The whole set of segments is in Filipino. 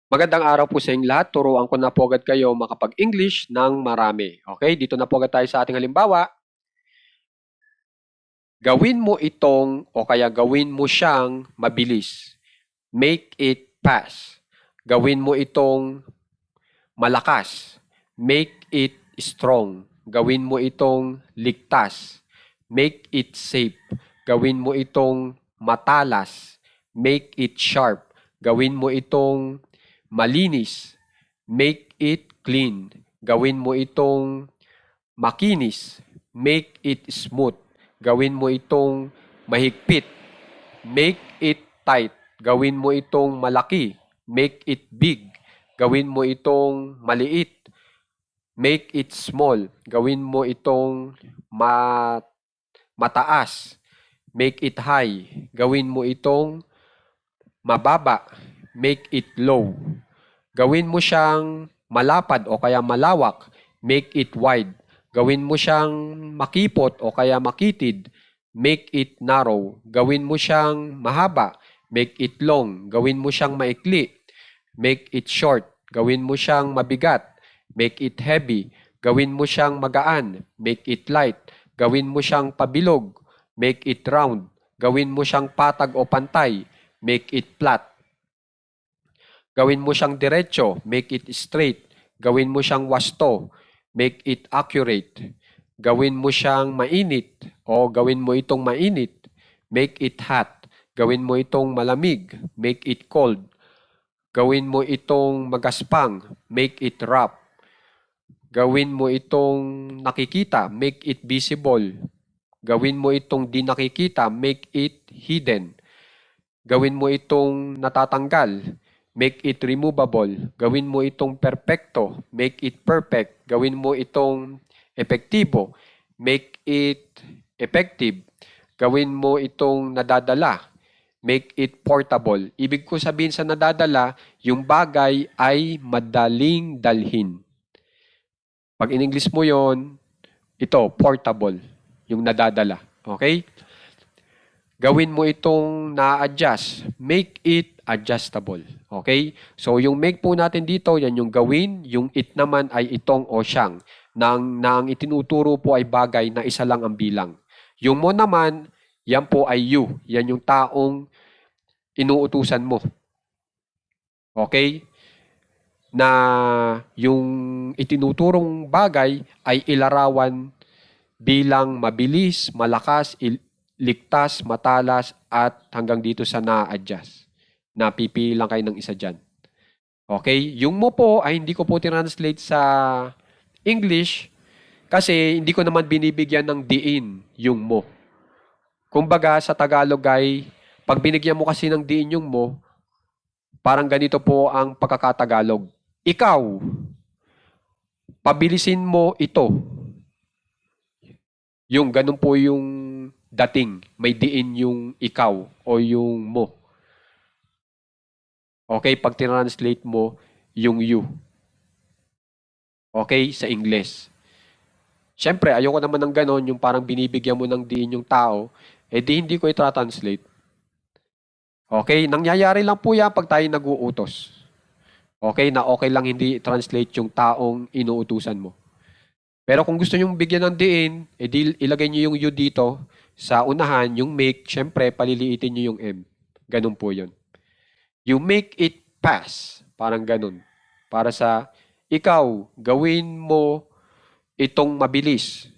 Magandang araw po sa inyong lahat. Turuan ko na po agad kayo makapag-English ng marami. Okay, dito na po agad tayo sa ating halimbawa. Gawin mo itong o kaya gawin mo siyang mabilis. Make it fast. Gawin mo itong malakas. Make it strong. Gawin mo itong ligtas. Make it safe. Gawin mo itong matalas. Make it sharp. Gawin mo itong malinis. Make it clean. Gawin mo itong makinis. Make it smooth. Gawin mo itong mahigpit. Make it tight. Gawin mo itong malaki. Make it big. Gawin mo itong maliit. Make it small. Gawin mo itong mataas. Make it high. Gawin mo itong mababa. Make it low. Gawin mo siyang malapad o kaya malawak. Make it wide. Gawin mo siyang makipot o kaya makitid. Make it narrow. Gawin mo siyang mahaba. Make it long. Gawin mo siyang maikli. Make it short. Gawin mo siyang mabigat. Make it heavy. Gawin mo siyang magaan. Make it light. Gawin mo siyang pabilog. Make it round. Gawin mo siyang patag o pantay. Make it flat. Gawin mo siyang diretso. Make it straight. Gawin mo siyang wasto. Make it accurate. Gawin mo siyang mainit o gawin mo itong mainit. Make it hot. Gawin mo itong malamig. Make it cold. Gawin mo itong magaspang. Make it rough. Gawin mo itong nakikita. Make it visible. Gawin mo itong di nakikita. Make it hidden. Gawin mo itong natatanggal. Make it removable. Gawin mo itong perfecto. Make it perfect. Gawin mo itong epektibo. Make it effective. Gawin mo itong nadadala. Make it portable. Ibig ko sabihin sa nadadala, yung bagay ay madaling dalhin. Pag in-English mo yon, ito, portable. Yung nadadala. Okay? Gawin mo itong na-adjust. Make it adjustable. Okay? So, yung make po natin dito, yan yung gawin. Yung it naman ay itong o siyang. Nang itinuturo po ay bagay na isa lang ang bilang. Yung mo naman, yan po ay you. Yan yung taong inuutusan mo. Okay? Na yung itinuturong bagay ay ilarawan bilang mabilis, malakas, ligtas, matalas, at hanggang dito sa na-adjust. Napipili lang kayo ng isa dyan. Okay? Yung mo po ay hindi ko po tinranslate sa English kasi hindi ko naman binibigyan ng diin yung mo. Kumbaga sa Tagalog ay pag binigyan mo kasi ng diin yung mo, parang ganito po ang pagkakatagalog. Ikaw, pabilisin mo ito. Yung ganun po yung dating. May diin yung ikaw o yung mo. Okay, pag tinranslate mo yung you. Okay, sa English. Siyempre, ayoko naman ng ganon, yung parang binibigyan mo ng diin yung tao, eh di hindi ko i-translate. Okay, nangyayari lang po yan pag tayo nag-uutos. Okay, na okay lang hindi translate yung taong inuutusan mo. Pero kung gusto nyong bigyan ng diin, edi ilagay nyo yung you dito sa unahan, yung make, syempre paliliitin nyo yung M. Ganun po yun. You make it pass. Parang ganun. Para sa ikaw, gawin mo itong mabilis.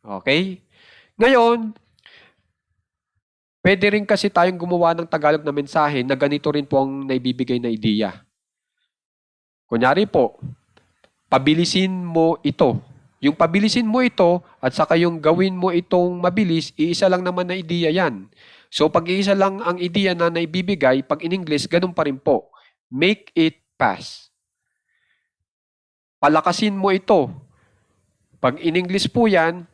Okay? Ngayon, pwede rin kasi tayong gumawa ng Tagalog na mensahe na ganito rin po ang naibibigay na ideya. Kunyari po, pabilisin mo ito. Yung pabilisin mo ito at saka yung gawin mo itong mabilis, iisa lang naman na ideya yan. So pag iisa lang ang ideya na naibibigay, pag in English, ganun pa rin po. Make it pass. Palakasin mo ito. Pag in English po yan,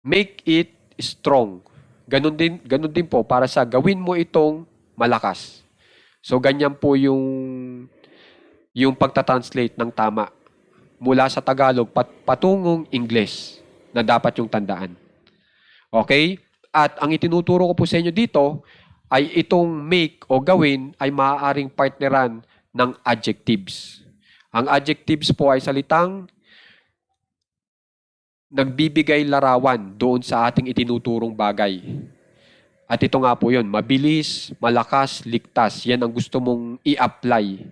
make it strong. Ganun din po para sa gawin mo itong malakas. So ganyan po yung pagta-translate ng tama mula sa Tagalog patungong English na dapat yung tandaan. Okay? At ang itinuturo ko po sa inyo dito, ay itong make o gawin ay maaaring partneran ng adjectives. Ang adjectives po ay salitang nagbibigay larawan doon sa ating itinuturong bagay. At ito nga po yun, mabilis, malakas, ligtas. Yan ang gusto mong i-apply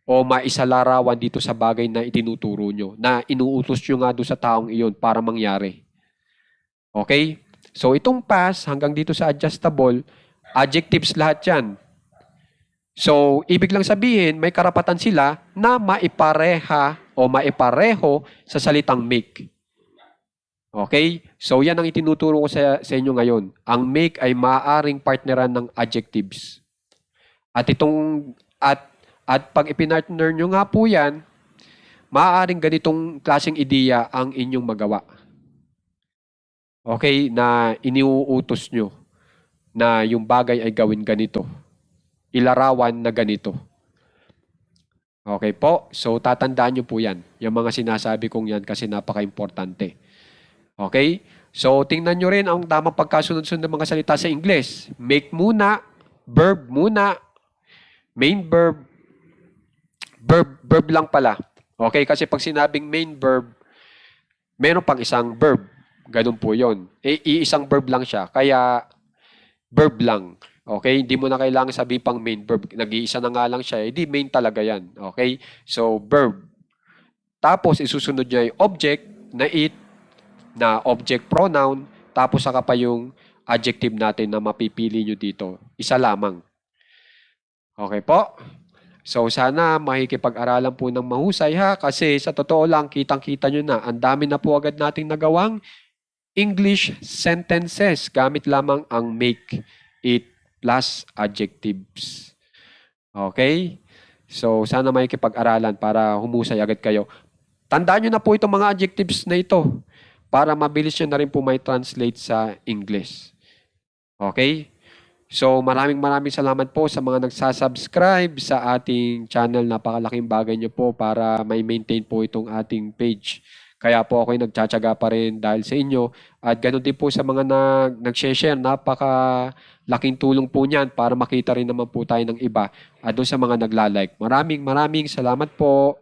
o maisalarawan dito sa bagay na itinuturo nyo, na inuutos nyo nga doon sa taong iyon para mangyari. Okay? So itong past hanggang dito sa adjustable, adjectives lahat yan. So, ibig lang sabihin, may karapatan sila na maipareha o maipareho sa salitang make. Okay? So, yan ang itinuturo ko sa inyo ngayon. Ang make ay maaaring partneran ng adjectives. At pag ipinartner nyo nga po yan, maaaring ganitong klaseng ideya ang inyong magawa. Okay? Na iniuutos nyo na yung bagay ay gawin ganito. Ilarawan na ganito. Okay po? So, tatandaan nyo po yan. Yung mga sinasabi kong yan kasi napaka-importante. Okay? So, tingnan nyo rin ang tamang pagkasunod-sunod ng mga salita sa English. Make muna, verb muna, main verb, verb lang pala. Okay? Kasi pag sinabing main verb, meron pang isang verb. Ganun po yon. Iisang verb lang siya. Kaya, verb lang. Okay? Hindi mo na kailangan sabihin pang main verb. Nag-iisa na nga lang siya. Hindi main talaga yan. Okay? So, verb. Tapos, isusunod niya yung object na it, na object pronoun. Tapos, saka pa yung adjective natin na mapipili nyo dito. Isa lamang. Okay po? So, sana makikipag-aralan po ng mahusay ha. Kasi sa totoo lang, kitang-kita nyo na. Ang dami na po agad nating nagawang English sentences gamit lamang ang make, it, plus adjectives. Okay? So, sana may kipag-aralan para humusay agad kayo. Tandaan nyo na po itong mga adjectives na ito para mabilis nyo na rin po may translate sa English. Okay? So, maraming salamat po sa mga nagsasubscribe sa ating channel. Napakalaking bagay nyo po para may maintain po itong ating page. Kaya po ako'y nagtsatsaga pa rin dahil sa inyo. At ganoon din po sa mga nag-share, napakalaking tulong po niyan para makita rin naman po tayo ng iba. At doon sa mga nagla-like. Maraming salamat po.